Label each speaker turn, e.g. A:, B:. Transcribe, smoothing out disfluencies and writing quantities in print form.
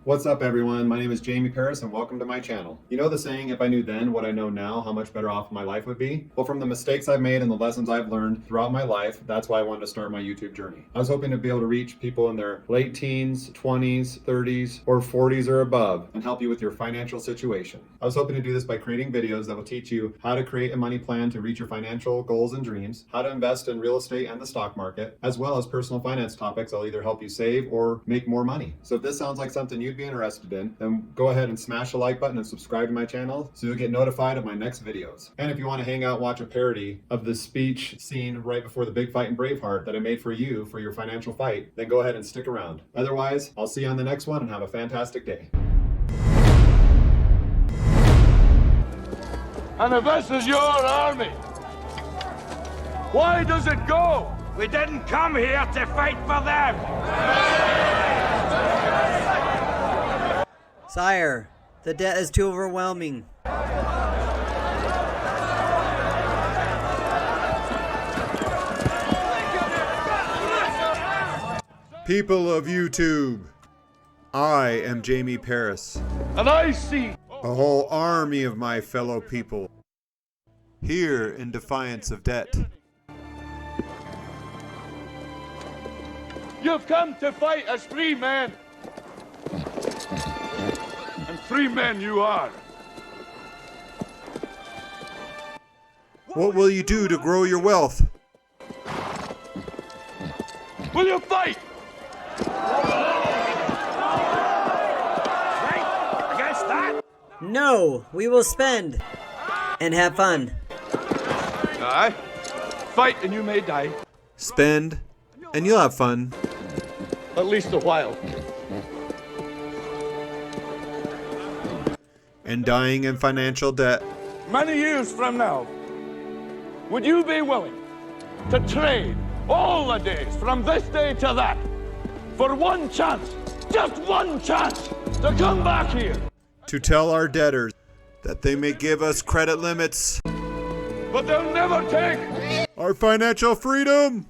A: What's up everyone, my name is Jamie Paris and welcome to my channel. You know the saying, if I knew then what I know now, how much better off my life would be? Well, from the mistakes I've made and the lessons I've learned throughout my life, that's why I wanted to start my YouTube journey. I was hoping to be able to reach people in their late teens, 20s, 30s, or 40s or above and help you with your financial situation. I was hoping to do this by creating videos that will teach you how to create a money plan to reach your financial goals and dreams, how to invest in real estate and the stock market, as well as personal finance topics that'll either help you save or make more money. So if this sounds like something you'd be interested in, then go ahead and smash the like button and subscribe to my channel so you'll get notified of my next videos. And if you want to hang out and watch a parody of the speech scene right before the big fight in Braveheart that I made for you for your financial fight, then go ahead and stick around. Otherwise, I'll see you on the next one and have a fantastic day.
B: And if this is your army, why does it go?
C: We didn't come here to fight for them!
D: Sire, the debt is too overwhelming.
E: People of YouTube, I am Jamie Paris,
B: And I see
E: a whole army of my fellow people, here in defiance of debt.
B: you've come to fight as free men. And free men you are.
E: What will you do to grow your wealth?
B: Will you fight?
C: Right? Against that?
D: No, we will spend and have fun.
B: Aye. Fight and you may die.
E: Spend, and you'll have fun.
B: At least a while.
E: And dying in financial debt.
B: Many years from now, would you be willing to trade all the days from this day to that for one chance, just one chance, to come back here?
E: To tell our debtors that they may give us credit limits.
B: But they'll never take
E: Our financial freedom!